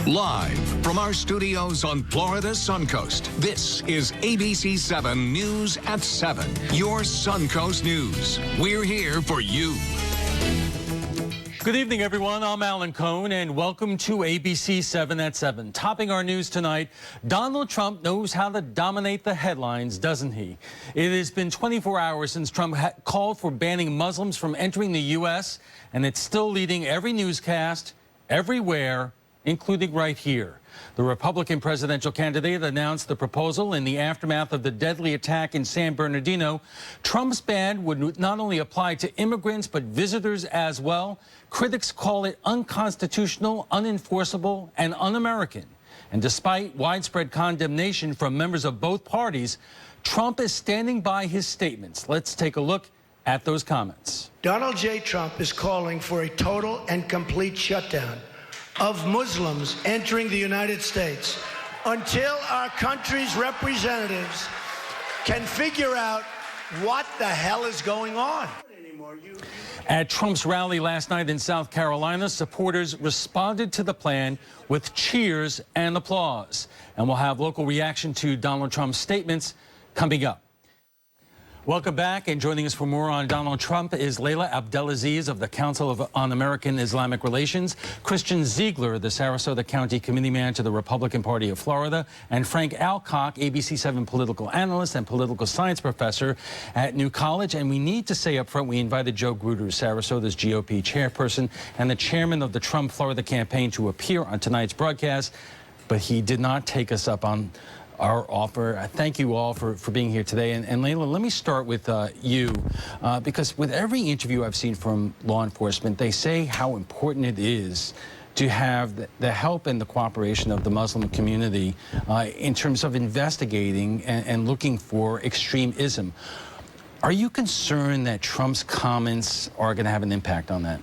Live from our studios on Florida's Suncoast, this is ABC7 News at 7, your Suncoast News. We're here for you. Good evening, everyone. I'm Alan Cohn, and welcome to ABC7 at 7. Topping our news tonight, Donald Trump knows how to dominate the headlines, doesn't he? It has been 24 hours since Trump called for banning Muslims from entering the U.S., and it's still leading every newscast, everywhere, including right here. The Republican presidential candidate announced the proposal in the aftermath of the deadly attack in San Bernardino. Trump's ban would not only apply to immigrants, but visitors as well. Critics call it unconstitutional, unenforceable, and un-American. And despite widespread condemnation from members of both parties, Trump is standing by his statements. Let's take a look at those comments. Donald J. Trump is calling for a total and complete shutdown of Muslims entering the United States until our country's representatives can figure out what the hell is going on. At Trump's rally last night in South Carolina, supporters responded to the plan with cheers and applause. And we'll have local reaction to Donald Trump's statements coming up. Welcome back, and joining us for more on Donald Trump is Laila Abdelaziz of the Council on American-Islamic Relations, Christian Ziegler, the Sarasota County Committeeman to the Republican Party of Florida, and Frank Alcock, ABC7 political analyst and political science professor at New College. And we need to say up front, we invited Joe Gruder, Sarasota's GOP chairperson and the chairman of the Trump Florida campaign, to appear on tonight's broadcast, but he did not take us up on our offer. Thank you all for being here today. And Laila, let me start with you, because with every interview I've seen from law enforcement, they say how important it is to have the help and the cooperation of the Muslim community in terms of investigating and looking for extremism. Are you concerned that Trump's comments are going to have an impact on that?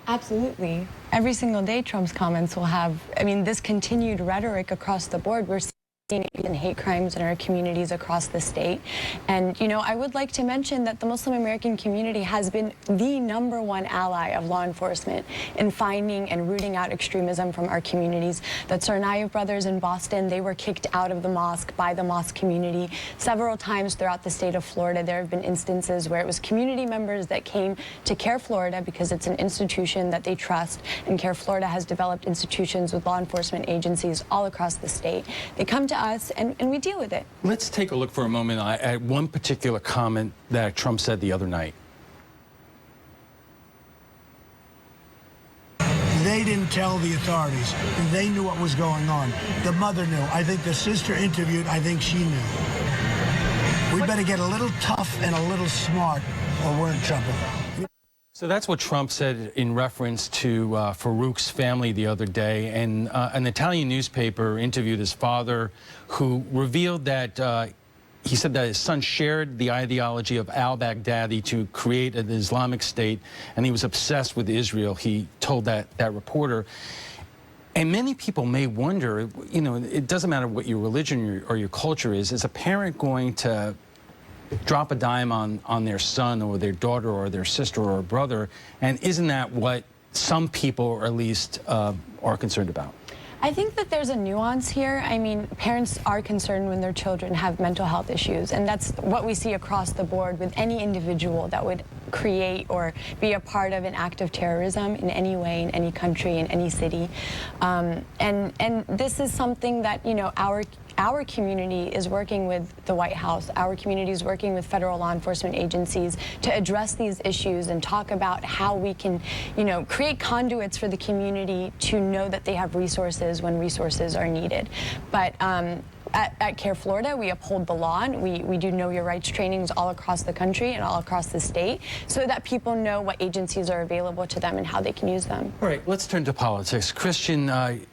Absolutely. Every single day, Trump's comments will have, this continued rhetoric across the board. We're seeing and hate crimes in our communities across the state. And, I would like to mention that the Muslim American community has been the #1 ally of law enforcement in finding and rooting out extremism from our communities. The Tsarnaev brothers in Boston, they were kicked out of the mosque by the mosque community. Several times throughout the state of Florida, there have been instances where it was community members that came to Care Florida because it's an institution that they trust, and Care Florida has developed institutions with law enforcement agencies all across the state. They come to us, and we deal with it. Let's take a look for a moment at one particular comment that Trump said the other night. They didn't tell the authorities. They knew what was going on. The mother knew. I think the sister interviewed. I think she knew. We better get a little tough and a little smart, or we're in trouble. So that's what Trump said in reference to Farouk's family the other day. And an Italian newspaper interviewed his father, who revealed that he said that his son shared the ideology of al-Baghdadi to create an Islamic state, and he was obsessed with Israel, he told that reporter. And many people may wonder, it doesn't matter what your religion or your culture is a parent going to drop a dime on their son or their daughter or their sister or brother? And isn't that what some people, at least, are concerned about? I think that there's a nuance here. Parents are concerned when their children have mental health issues, and that's what we see across the board with any individual that would create or be a part of an act of terrorism in any way, in any country, in any city. And this is something that, our community is working with the White House. Our community is working with federal law enforcement agencies to address these issues and talk about how we can, create conduits for the community to know that they have resources when resources are needed. But at Care Florida, we uphold the law, and we do know your rights trainings all across the country and all across the state so that people know what agencies are available to them and how they can use them. All right, let's turn to politics. Christian,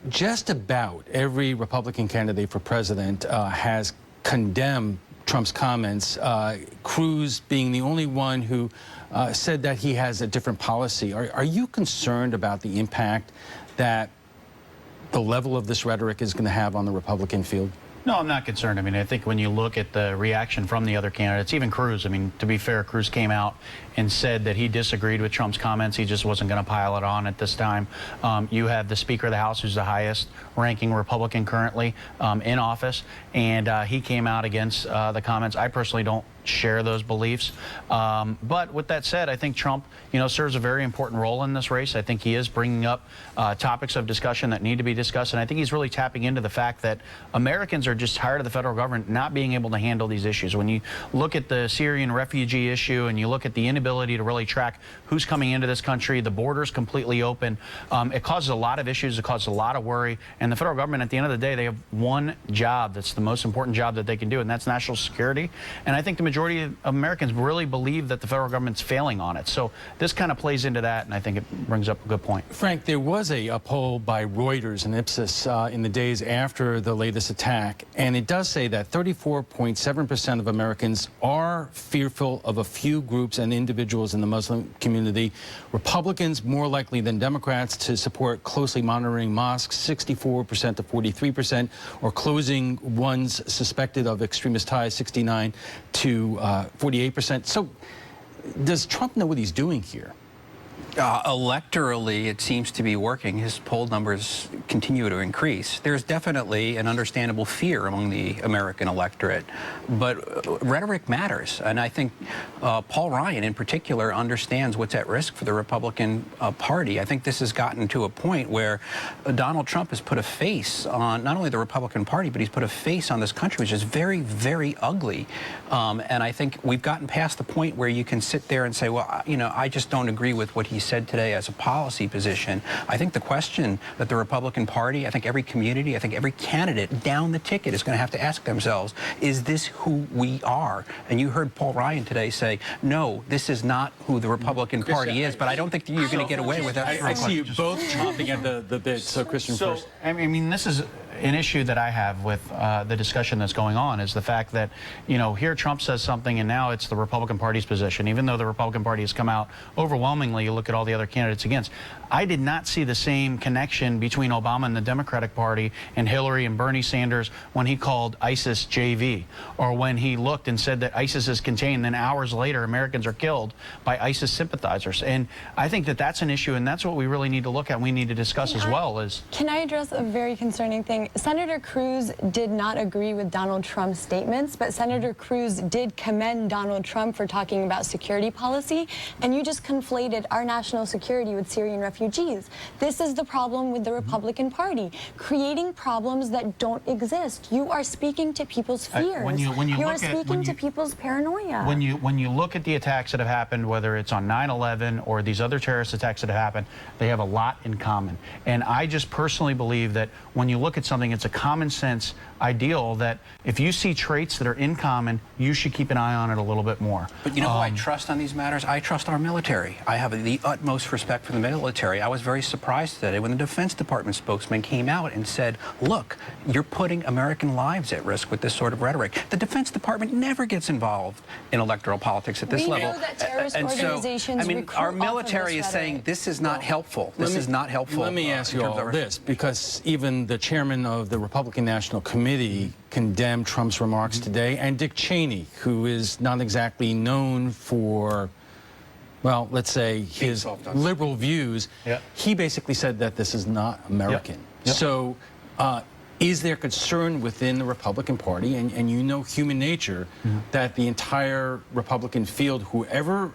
just about every Republican candidate for president has condemned Trump's comments, Cruz being the only one who said that he has a different policy. Are you concerned about the impact that the level of this rhetoric is going to have on the Republican field? No, I'm not concerned. I mean, I think when you look at the reaction from the other candidates, even Cruz, I mean, to be fair, Cruz came out and said that he disagreed with Trump's comments. He just wasn't going to pile it on at this time. You have the Speaker of the House, who's the highest ranking Republican currently in office, and he came out against the comments. I personally don't share those beliefs. But with that said, I think Trump, serves a very important role in this race. I think he is bringing up topics of discussion that need to be discussed, and I think he's really tapping into the fact that Americans are just tired of the federal government not being able to handle these issues. When you look at the Syrian refugee issue and you look at the inability to really track who's coming into this country, the border's completely open. It causes a lot of issues. It causes a lot of worry. And the federal government, at the end of the day, they have one job that's the most important job that they can do, and that's national security. And I think the majority of Americans really believe that the federal government's failing on it. So this kind of plays into that, and I think it brings up a good point. Frank, there was a poll by Reuters and Ipsos in the days after the latest attack, and it does say that 34.7% of Americans are fearful of a few groups and individuals in the Muslim community. Republicans more likely than Democrats to support closely monitoring mosques, 64% to 43%, or closing ones suspected of extremist ties, 69 to 48%. So does Trump know what he's doing here? Electorally, it seems to be working. His poll numbers continue to increase. There's definitely an understandable fear among the American electorate, but rhetoric matters. And I think Paul Ryan, in particular, understands what's at risk for the Republican Party. I think this has gotten to a point where Donald Trump has put a face on not only the Republican Party, but he's put a face on this country, which is very, very ugly. And I think we've gotten past the point where you can sit there and say, well, I just don't agree with what he said today as a policy position. I think the question that the Republican Party, I think every community, I think every candidate down the ticket is going to have to ask themselves, is this who we are? And you heard Paul Ryan today say, no, this is not who the Republican Party is, but I don't think you're going to get away with that. I see you both chomping at the bit, so Christian first. I mean, this is an issue that I have with the discussion that's going on, is the fact that, here Trump says something and now it's the Republican Party's position, even though the Republican Party has come out overwhelmingly. You look at all the other candidates against. I did not see the same connection between Obama and the Democratic Party and Hillary and Bernie Sanders when he called ISIS JV, or when he looked and said that ISIS is contained, then hours later Americans are killed by ISIS sympathizers. And I think that that's an issue, and that's what we really need to look at, we need to discuss as well. Can I address a very concerning thing? Senator Cruz did not agree with Donald Trump's statements, but Senator Cruz did commend Donald Trump for talking about security policy, and you just conflated our national security with Syrian refugees. This is the problem with the Republican Party, creating problems that don't exist. You are speaking to people's fears. You are speaking to people's paranoia. When you look at the attacks that have happened, whether it's on 9/11 or these other terrorist attacks that have happened, they have a lot in common. And I just personally believe that when you look at something, it's a common sense ideal that if you see traits that are in common, you should keep an eye on it a little bit more. But you know who I trust on these matters? I trust our military. I have the utmost respect for the military. I was very surprised today when the Defense Department spokesman came out and said, look, you're putting American lives at risk with this sort of rhetoric. The Defense Department never gets involved in electoral politics at this level. We know that terrorist organizations recruit our military is saying this is not helpful. This is not helpful. Let me ask you all this, because even the chairman of the Republican National Committee condemned Trump's remarks today, and Dick Cheney, who is not exactly known for, well, let's say his liberal views, he basically said that this is not American. So is there concern within the Republican Party, and you know human nature, that the entire Republican field, whoever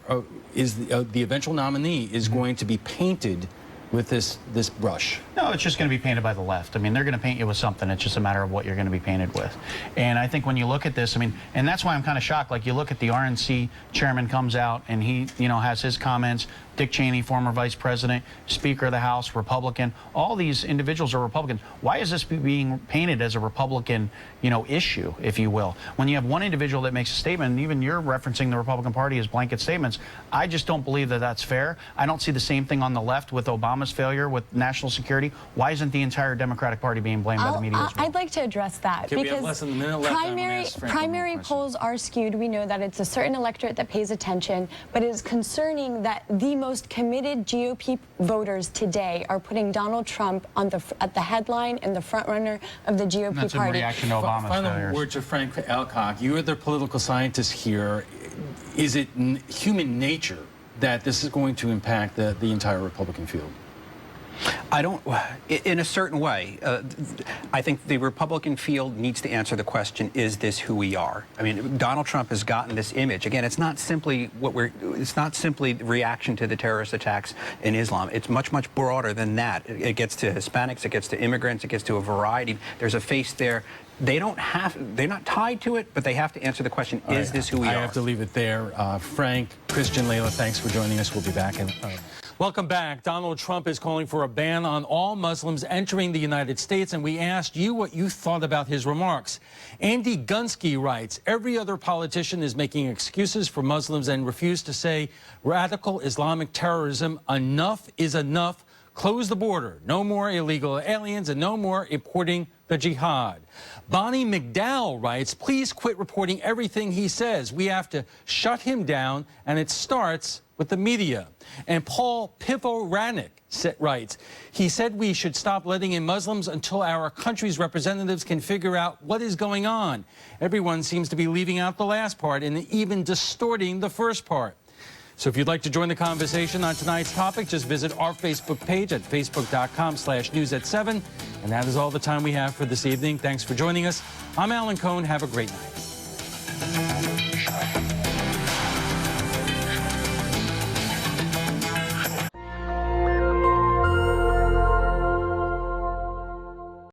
is the eventual nominee, is going to be painted with this brush? No, it's just going to be painted by the left. I mean, they're going to paint you with something. It's just a matter of what you're going to be painted with. And I think when you look at this, I mean, and that's why I'm kind of shocked. Like, you look at the RNC chairman comes out and he, has his comments. Dick Cheney, former vice president, Speaker of the House, Republican. All these individuals are Republicans. Why is this being painted as a Republican, issue, if you will? When you have one individual that makes a statement, and even you're referencing the Republican Party as blanket statements, I just don't believe that that's fair. I don't see the same thing on the left with Obama's failure with national security. Why isn't the entire Democratic Party being blamed by the media as well? I'd like to address that. Okay, because we have less than a minute left. Primary polls are skewed. We know that it's a certain electorate that pays attention, but it is concerning that the most most committed GOP voters today are putting Donald Trump on at the headline and the front runner of the GOP That's party. in reaction to Obama's Final failures. word to Frank Alcock. You are the political scientist here. Is it human nature that this is going to impact the entire Republican field? I don't, in a certain way, I think the Republican field needs to answer the question, is this who we are? I mean, Donald Trump has gotten this image. Again, it's not simply it's not simply reaction to the terrorist attacks in Islam. It's much, much broader than that. It gets to Hispanics, it gets to immigrants, it gets to a variety. There's a face there. They're not tied to it, but they have to answer the question, is this who we are? I have to leave it there. Frank, Christian, Laila, thanks for joining us. We'll be back. Welcome back. Donald Trump is calling for a ban on all Muslims entering the United States, and we asked you what you thought about his remarks. Andy Gunsky writes, every other politician is making excuses for Muslims and refuse to say radical Islamic terrorism. Enough is enough. Close the border. No more illegal aliens and no more importing the jihad. Bonnie McDowell writes, please quit reporting everything he says. We have to shut him down, and it starts with the media. And Paul Pivoranik writes, he said we should stop letting in Muslims until our country's representatives can figure out what is going on. Everyone seems to be leaving out the last part and even distorting the first part. So if you'd like to join the conversation on tonight's topic, just visit our Facebook page at facebook.com/news@7. And that is all the time we have for this evening. Thanks for joining us. I'm Alan Cohn. Have a great night.